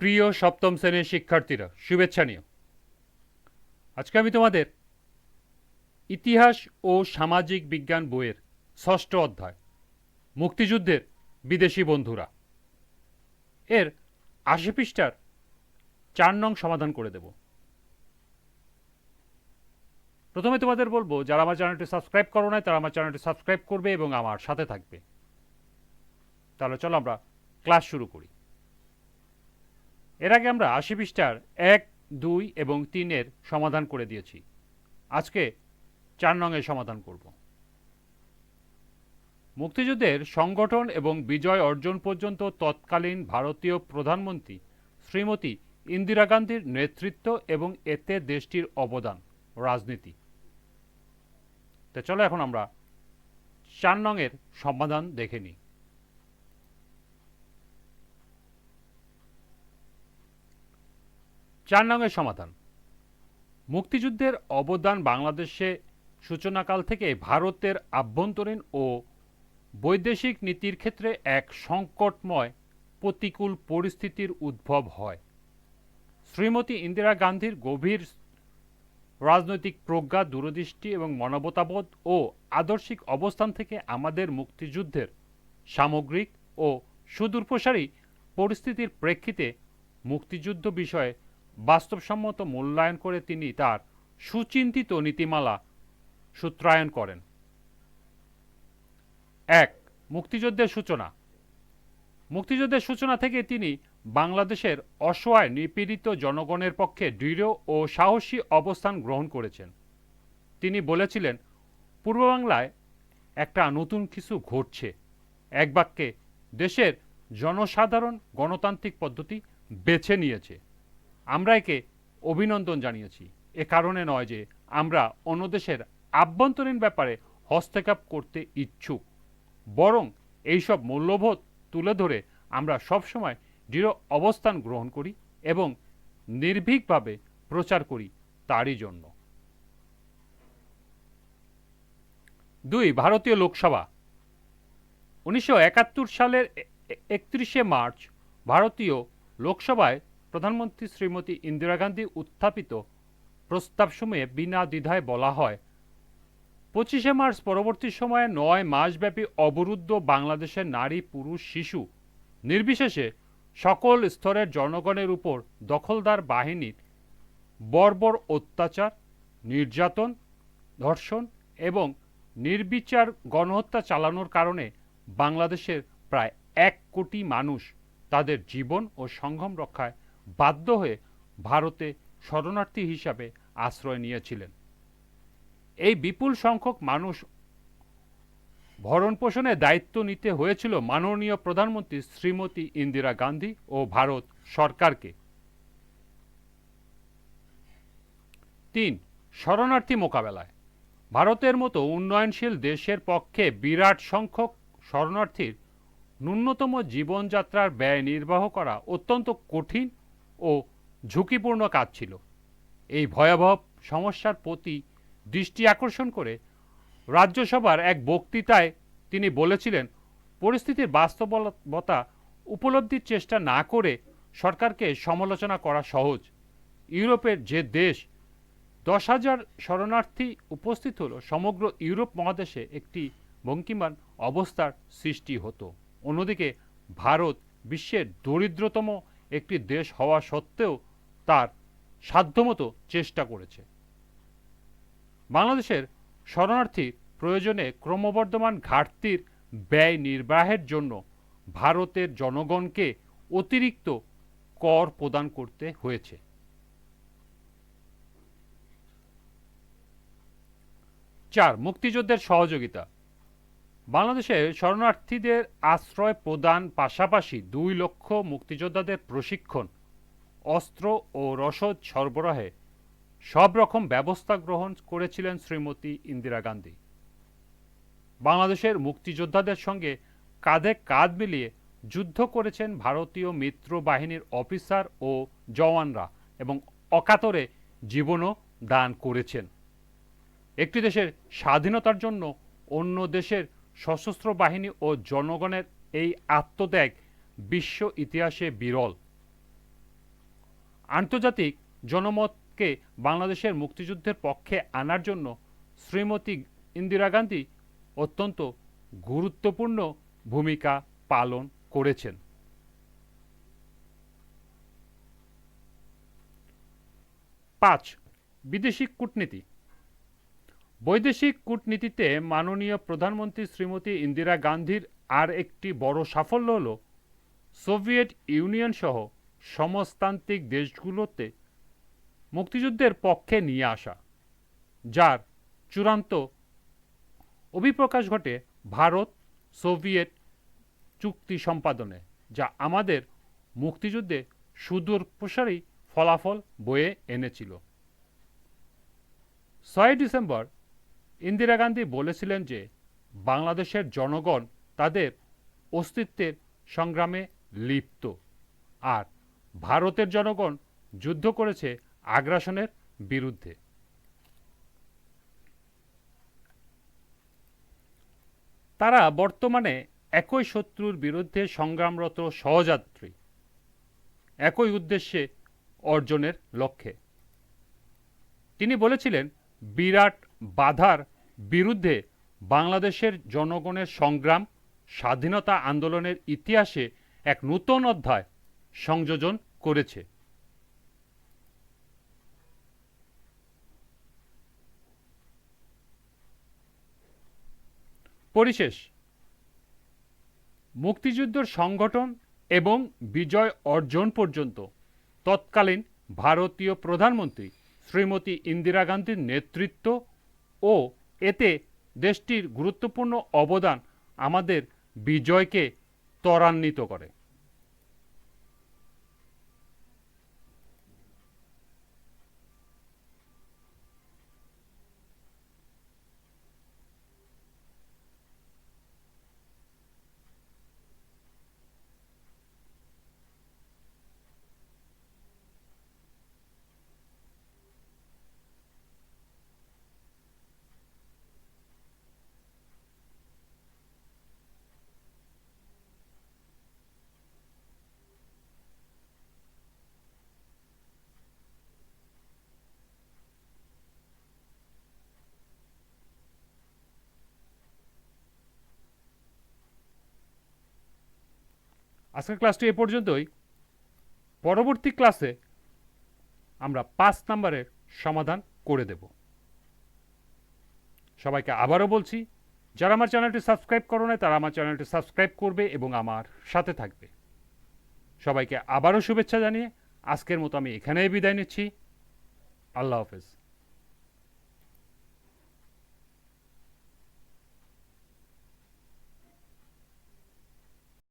প্রিয় সপ্তম শ্রেণীর শিক্ষার্থীরা, শুভেচ্ছা নিও। আজকে আমি তোমাদের ইতিহাস ও সামাজিক বিজ্ঞান বইয়ের ষষ্ঠ অধ্যায় মুক্তিযুদ্ধের বিদেশি বন্ধুরা এর ৮০ পৃষ্ঠার ৪ নং সমাধান করে দেব। প্রথমে তোমাদের বলবো, যারা আমার চ্যানেলটি সাবস্ক্রাইব করো নাই তারা আমার চ্যানেলটি সাবস্ক্রাইব করবে এবং আমার সাথে থাকবে। তাহলে চলো আমরা ক্লাস শুরু করি। এর আগে আমরা ৮০ পৃষ্ঠার ১, ২ এবং ৩-এর সমাধান করে দিয়েছি। আজকে ৪ নংয়ের সমাধান করব। মুক্তিযুদ্ধের সংগঠন এবং বিজয় অর্জন পর্যন্ত তৎকালীন ভারতীয় প্রধানমন্ত্রী শ্রীমতী ইন্দিরা গান্ধীর নেতৃত্ব এবং এতে দেশটির অবদান রাজনীতি। তো চলো এখন আমরা ৪ নংয়ের সমাধান দেখে নিই। ৪ নংয়ের সমাধান। মুক্তিযুদ্ধের অবদান বাংলাদেশে সূচনাকাল থেকে ভারতের আভ্যন্তরীণ ও বৈদেশিক নীতির ক্ষেত্রে এক সংকটময় প্রতিকূল পরিস্থিতির উদ্ভব হয়। শ্রীমতী ইন্দিরা গান্ধীর গভীর রাজনৈতিক প্রজ্ঞা, দূরদৃষ্টি এবং মানবতাবোধ ও আদর্শিক অবস্থান থেকে আমাদের মুক্তিযুদ্ধের সামগ্রিক ও সুদূরপ্রসারী পরিস্থিতির প্রেক্ষিতে মুক্তিযুদ্ধ বিষয়ে বাস্তবসম্মত মূল্যায়ন করে তিনি তার সুচিন্তিত নীতিমালা সূত্রায়ন করেন। ১. মুক্তিযুদ্ধের সূচনা। মুক্তিযুদ্ধের সূচনা থেকে তিনি বাংলাদেশের অসহায় নিপীড়িত জনগণের পক্ষে দৃঢ় ও সাহসী অবস্থান গ্রহণ করেছেন। তিনি বলেছিলেন, পূর্ব বাংলায় একটা নতুন কিছু ঘটছে। এক বাক্যে দেশের জনসাধারণ গণতান্ত্রিক পদ্ধতি বেছে নিয়েছে। আমরা একে অভিনন্দন জানিয়েছি। এ কারণে নয় যে আমরা অন্য দেশের আভ্যন্তরীণ ব্যাপারে হস্তক্ষেপ করতে ইচ্ছুক, বরং এইসব মূল্যবোধ তুলে ধরে আমরা সবসময় দৃঢ় অবস্থান গ্রহণ করি এবং নির্ভীকভাবে প্রচার করি তারই জন্য। ২. ভারতীয় লোকসভা। ১৯৭১ সালের ৩১শে মার্চ ভারতীয় লোকসভায় প্রধানমন্ত্রী শ্রীমতী ইন্দিরা গান্ধী উত্থাপিত প্রস্তাবসমূহে বিনা দ্বিধায় বলা হয়, ২৫শে মার্চ পরবর্তী সময়ে ৯ মাসব্যাপী অবরুদ্ধ বাংলাদেশের নারী, পুরুষ, শিশু নির্বিশেষে সকল স্তরের জনগণের উপর দখলদার বাহিনীর বর্বর অত্যাচার, নির্যাতন, ধর্ষণ এবং নির্বিচার গণহত্যা চালানোর কারণে বাংলাদেশের প্রায় ১ কোটি মানুষ তাদের জীবন ও সংগ্রাম রক্ষায় বাধ্য হয়ে ভারতে শরণার্থী হিসাবে আশ্রয় নিয়েছিলেন। এই বিপুল সংখ্যক মানুষ ভরণ পোষণের দায়িত্ব নিতে হয়েছিল মাননীয় প্রধানমন্ত্রী শ্রীমতী ইন্দিরা গান্ধী ও ভারত সরকারকে। ৩. শরণার্থী মোকাবেলায়। ভারতের মতো উন্নয়নশীল দেশের পক্ষে বিরাট সংখ্যক শরণার্থীর ন্যূনতম জীবনযাত্রার ব্যয় নির্বাহ করা অত্যন্ত কঠিন ও ঝুঁকিপূর্ণ কাজ ছিল। এই ভয়াবহ সমস্যার প্রতি দৃষ্টি আকর্ষণ করে রাজ্যসভার এক বক্তৃতায় তিনি বলেছিলেন, পরিস্থিতির বাস্তবতা উপলব্ধির চেষ্টা না করে সরকারকে সমালোচনা করা সহজ। ইউরোপের যে দেশ ১০,০০০ শরণার্থী উপস্থিত হলো, সমগ্র ইউরোপ মহাদেশে একটি ভঙ্কিমান অবস্থার সৃষ্টি হতো। অন্যদিকে ভারত বিশ্বের দরিদ্রতম একটি দেশ হওয়া সত্ত্বেও তার সাধ্যমতো চেষ্টা করেছে। বাংলাদেশের শরণার্থী প্রয়োজনে ক্রমবর্ধমান ঘাটতির ব্যয় নির্বাহের জন্য ভারতের জনগণকে অতিরিক্ত কর প্রদান করতে হয়েছে। ৪. মুক্তিযুদ্ধের সহযোগিতা। বাংলাদেশের শরণার্থীদের আশ্রয় প্রদান পাশাপাশি ২ লক্ষ মুক্তিযোদ্ধাদের প্রশিক্ষণ, অস্ত্র ও রসদ সরবরাহে সব রকম ব্যবস্থা গ্রহণ করেছিলেন শ্রীমতী ইন্দিরা গান্ধী। বাংলাদেশের মুক্তিযোদ্ধাদের সঙ্গে কাঁধে কাঁধ মিলিয়ে যুদ্ধ করেছেন ভারতীয় মিত্র বাহিনীর অফিসার ও জওয়ানরা এবং অকাতরে জীবনও দান করেছেন। একটি দেশের স্বাধীনতার জন্য অন্য দেশের সশস্ত্র বাহিনী ও জনগণের এই আত্মত্যাগ বিশ্ব ইতিহাসে বিরল। আন্তর্জাতিক জনমতকে বাংলাদেশের মুক্তিযুদ্ধের পক্ষে আনার জন্য শ্রীমতী ইন্দিরা গান্ধী অত্যন্ত গুরুত্বপূর্ণ ভূমিকা পালন করেছেন। 5. বিদেশি কূটনীতি। বৈদেশিক কূটনীতিতে মাননীয় প্রধানমন্ত্রী শ্রীমতী ইন্দিরা গান্ধীর আর একটি বড় সাফল্য হল সোভিয়েত ইউনিয়ন সহ সমাজতান্ত্রিক দেশগুলোতে মুক্তিযুদ্ধের পক্ষে নিয়ে আসা, যার চূড়ান্ত অভিপ্রকাশ ঘটে ভারত সোভিয়েত চুক্তি সম্পাদনে, যা আমাদের মুক্তিযুদ্ধে সুদূর প্রসারী ফলাফল বয়ে এনেছিল। 6 ডিসেম্বর ইন্দিরা গান্ধী বলেছিলেন যে বাংলাদেশের জনগণ তাদের অস্তিত্বের সংগ্রামে লিপ্ত, আর ভারতের জনগণ যুদ্ধ করেছে আগ্রাসনের বিরুদ্ধে। তারা বর্তমানে একই শত্রুর বিরুদ্ধে সংগ্রামরত সহযাত্রী, একই উদ্দেশ্যে অর্জনের লক্ষ্যে। তিনি বলেছিলেন, বিরাট বাধার বিরুদ্ধে বাংলাদেশের জনগণের সংগ্রাম স্বাধীনতা আন্দোলনের ইতিহাসে এক নূতন অধ্যায় সংযোজন করেছে। পরিশেষ, মুক্তিযুদ্ধের সংগঠন এবং বিজয় অর্জন পর্যন্ত তৎকালীন ভারতীয় প্রধানমন্ত্রী শ্রীমতী ইন্দিরা গান্ধীর নেতৃত্ব ও এতে দেশটির গুরুত্বপূর্ণ অবদান আমাদের বিজয়কে ত্বরান্বিত করে। আজকের ক্লাসটি এ পর্যন্তই। পরবর্তী ক্লাসে আমরা 5 নম্বরের সমাধান করে দেব। সবাইকে আবারও বলছি, যারা আমার চ্যানেলটি সাবস্ক্রাইব করো না তারা আমার চ্যানেলটি সাবস্ক্রাইব করবে এবং আমার সাথে থাকবে। সবাইকে আবারও শুভেচ্ছা জানিয়ে আজকের মতো আমি এখানেই বিদায় নিচ্ছি। আল্লাহ হাফেজ।